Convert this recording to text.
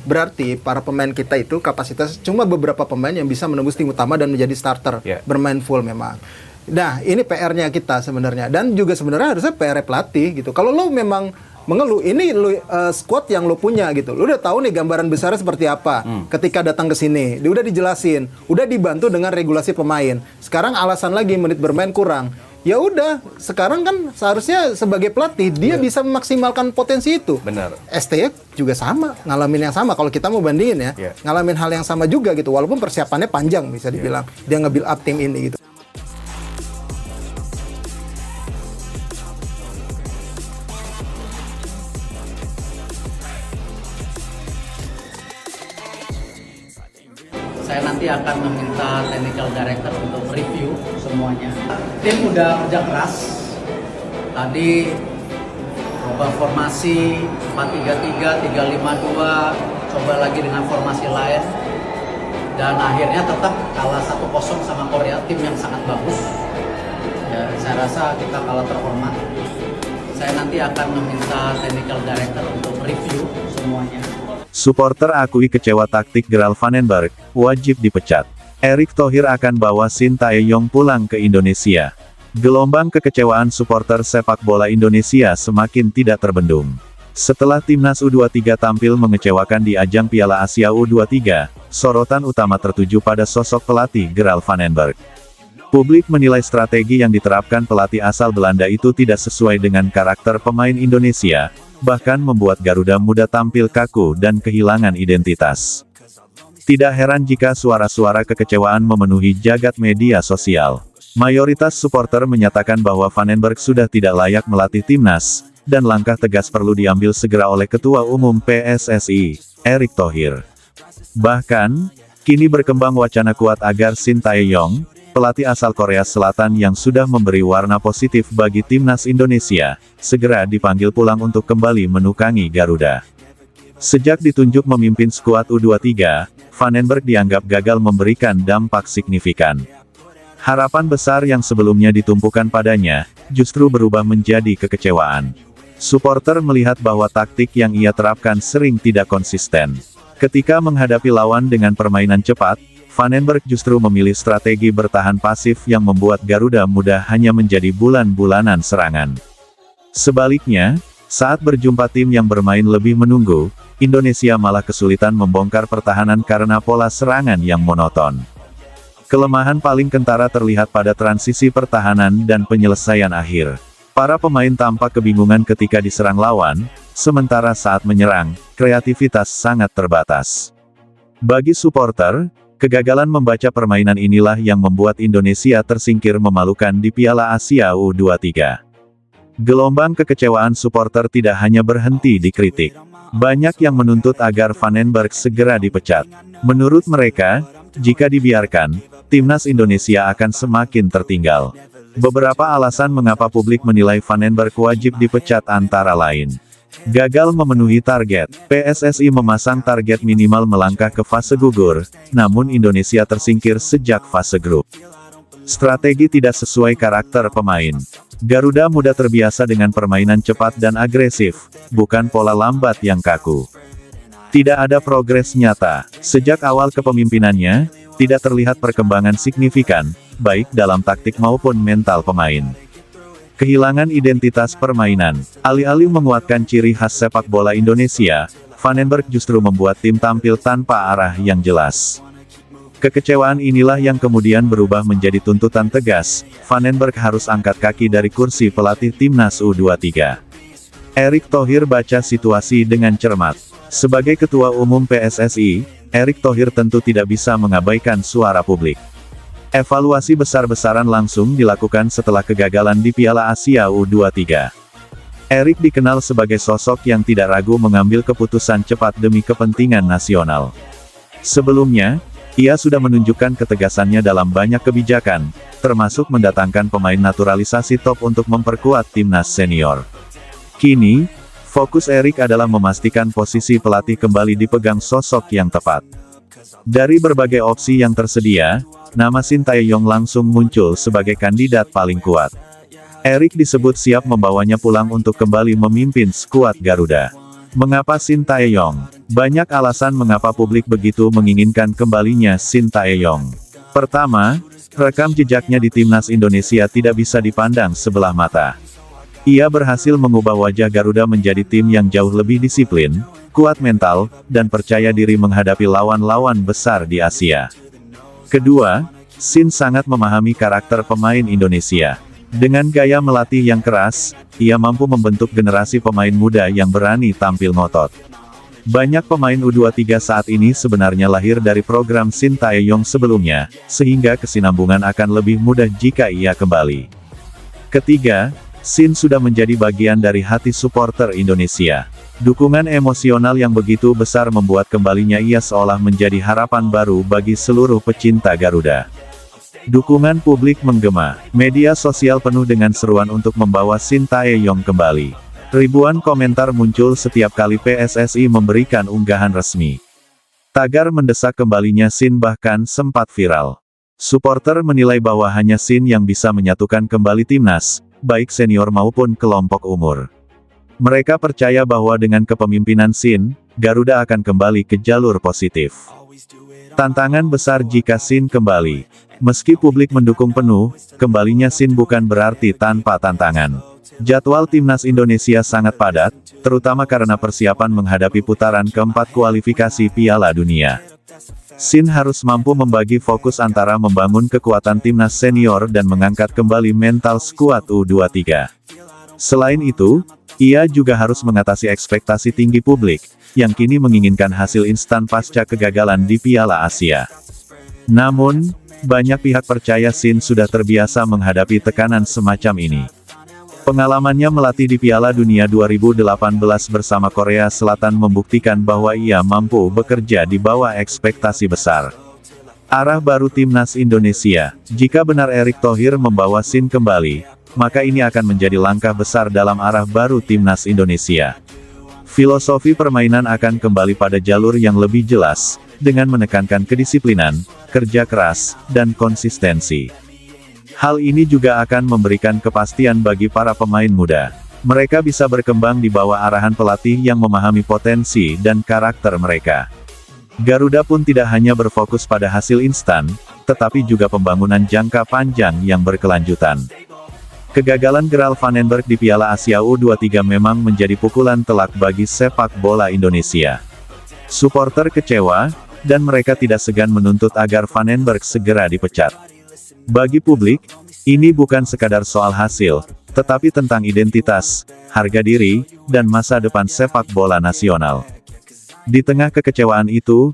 Berarti para pemain kita itu kapasitas cuma beberapa pemain yang bisa menembus tim utama dan menjadi starter, bermain full memang. Nah, ini PR-nya kita sebenarnya, dan juga sebenarnya harusnya PR pelatih gitu. Kalau lo memang mengeluh, ini lo squad yang lo punya gitu, lo udah tahu nih gambaran besarnya seperti apa. Ketika datang ke sini, dia udah dijelasin, udah dibantu dengan regulasi pemain. Sekarang alasan lagi menit bermain kurang. Ya udah, sekarang kan seharusnya sebagai pelatih dia bisa memaksimalkan potensi itu. Benar. STY juga sama, ngalamin yang sama. Kalau kita mau bandingin ya, ngalamin hal yang sama juga gitu. Walaupun persiapannya panjang bisa dibilang, dia nge-build up tim ini gitu. Saya nanti akan meminta technical director untuk review semuanya. Tim udah kerja keras. Tadi coba formasi 4-3-3, 3-5-2, coba lagi dengan formasi lain. Dan akhirnya tetap kalah 1-0 sama Korea, tim yang sangat bagus. Ya, saya rasa kita kalah terhormat. Saya nanti akan meminta technical director untuk review semuanya. Supporter akui kecewa taktik Gerald Vandenberg, wajib dipecat. Erick Thohir akan bawa Shin Tae-yong pulang ke Indonesia. Gelombang kekecewaan supporter sepak bola Indonesia semakin tidak terbendung. Setelah timnas U23 tampil mengecewakan di ajang Piala Asia U23, sorotan utama tertuju pada sosok pelatih Gerald Vandenberg. Publik menilai strategi yang diterapkan pelatih asal Belanda itu tidak sesuai dengan karakter pemain Indonesia, bahkan membuat Garuda Muda tampil kaku dan kehilangan identitas. Tidak heran jika suara-suara kekecewaan memenuhi jagat media sosial. Mayoritas supporter menyatakan bahwa Vandenberg sudah tidak layak melatih timnas, dan langkah tegas perlu diambil segera oleh Ketua Umum PSSI, Erick Thohir. Bahkan, kini berkembang wacana kuat agar Shin Tae-yong, pelatih asal Korea Selatan yang sudah memberi warna positif bagi timnas Indonesia, segera dipanggil pulang untuk kembali menukangi Garuda. Sejak ditunjuk memimpin skuad U23, Vandenberg dianggap gagal memberikan dampak signifikan. Harapan besar yang sebelumnya ditumpukan padanya, justru berubah menjadi kekecewaan. Supporter melihat bahwa taktik yang ia terapkan sering tidak konsisten. Ketika menghadapi lawan dengan permainan cepat, Vandenberg justru memilih strategi bertahan pasif yang membuat Garuda Muda hanya menjadi bulan-bulanan serangan. Sebaliknya, saat berjumpa tim yang bermain lebih menunggu, Indonesia malah kesulitan membongkar pertahanan karena pola serangan yang monoton. Kelemahan paling kentara terlihat pada transisi pertahanan dan penyelesaian akhir. Para pemain tampak kebingungan ketika diserang lawan, sementara saat menyerang, kreativitas sangat terbatas. Bagi supporter, kegagalan membaca permainan inilah yang membuat Indonesia tersingkir memalukan di Piala Asia U23. Gelombang kekecewaan supporter tidak hanya berhenti di kritik. Banyak yang menuntut agar Vandenberg segera dipecat. Menurut mereka, jika dibiarkan, timnas Indonesia akan semakin tertinggal. Beberapa alasan mengapa publik menilai Vandenberg wajib dipecat antara lain: gagal memenuhi target. PSSI memasang target minimal melangkah ke fase gugur, namun Indonesia tersingkir sejak fase grup. Strategi tidak sesuai karakter pemain. Garuda Muda terbiasa dengan permainan cepat dan agresif, bukan pola lambat yang kaku. Tidak ada progres nyata. Sejak awal kepemimpinannya, tidak terlihat perkembangan signifikan, baik dalam taktik maupun mental pemain. Kehilangan identitas permainan. Alih-alih menguatkan ciri khas sepak bola Indonesia, Vandenberg justru membuat tim tampil tanpa arah yang jelas. Kekecewaan inilah yang kemudian berubah menjadi tuntutan tegas, Vandenberg harus angkat kaki dari kursi pelatih timnas U23. Erick Thohir baca situasi dengan cermat. Sebagai Ketua Umum PSSI, Erick Thohir tentu tidak bisa mengabaikan suara publik. Evaluasi besar-besaran langsung dilakukan setelah kegagalan di Piala Asia U23. Erick dikenal sebagai sosok yang tidak ragu mengambil keputusan cepat demi kepentingan nasional. Sebelumnya, ia sudah menunjukkan ketegasannya dalam banyak kebijakan, termasuk mendatangkan pemain naturalisasi top untuk memperkuat timnas senior. Kini, fokus Erick adalah memastikan posisi pelatih kembali dipegang sosok yang tepat. Dari berbagai opsi yang tersedia, nama Shin Tae-yong langsung muncul sebagai kandidat paling kuat. Erick disebut siap membawanya pulang untuk kembali memimpin skuad Garuda. Mengapa Shin Tae-yong? Banyak alasan mengapa publik begitu menginginkan kembalinya Shin Tae-yong. Pertama, rekam jejaknya di timnas Indonesia tidak bisa dipandang sebelah mata. Ia berhasil mengubah wajah Garuda menjadi tim yang jauh lebih disiplin, kuat mental, dan percaya diri menghadapi lawan-lawan besar di Asia. Kedua, Shin sangat memahami karakter pemain Indonesia. Dengan gaya melatih yang keras, ia mampu membentuk generasi pemain muda yang berani tampil ngotot. Banyak pemain U23 saat ini sebenarnya lahir dari program Shin Tae-yong sebelumnya, sehingga kesinambungan akan lebih mudah jika ia kembali. Ketiga, Shin sudah menjadi bagian dari hati supporter Indonesia. Dukungan emosional yang begitu besar membuat kembalinya ia seolah menjadi harapan baru bagi seluruh pecinta Garuda. Dukungan publik menggema. Media sosial penuh dengan seruan untuk membawa Shin Tae-yong kembali. Ribuan komentar muncul setiap kali PSSI memberikan unggahan resmi. Tagar mendesak kembalinya Shin bahkan sempat viral. Supporter menilai bahwa hanya Shin yang bisa menyatukan kembali timnas, baik senior maupun kelompok umur. Mereka percaya bahwa dengan kepemimpinan Shin, Garuda akan kembali ke jalur positif. Tantangan besar jika Shin kembali. Meski publik mendukung penuh, kembalinya Shin bukan berarti tanpa tantangan. Jadwal timnas Indonesia sangat padat, terutama karena persiapan menghadapi putaran keempat kualifikasi Piala Dunia. Shin harus mampu membagi fokus antara membangun kekuatan timnas senior dan mengangkat kembali mental skuad U23. Selain itu, ia juga harus mengatasi ekspektasi tinggi publik, yang kini menginginkan hasil instan pasca kegagalan di Piala Asia. Namun, banyak pihak percaya Shin sudah terbiasa menghadapi tekanan semacam ini. Pengalamannya melatih di Piala Dunia 2018 bersama Korea Selatan membuktikan bahwa ia mampu bekerja di bawah ekspektasi besar. Arah baru timnas Indonesia. Jika benar Erick Thohir membawa Shin kembali, maka ini akan menjadi langkah besar dalam arah baru timnas Indonesia. Filosofi permainan akan kembali pada jalur yang lebih jelas, dengan menekankan kedisiplinan, kerja keras, dan konsistensi. Hal ini juga akan memberikan kepastian bagi para pemain muda. Mereka bisa berkembang di bawah arahan pelatih yang memahami potensi dan karakter mereka. Garuda pun tidak hanya berfokus pada hasil instan, tetapi juga pembangunan jangka panjang yang berkelanjutan. Kegagalan Gerald Vandenberg di Piala Asia U23 memang menjadi pukulan telak bagi sepak bola Indonesia. Supporter kecewa, dan mereka tidak segan menuntut agar Vandenberg segera dipecat. Bagi publik, ini bukan sekadar soal hasil, tetapi tentang identitas, harga diri, dan masa depan sepak bola nasional. Di tengah kekecewaan itu,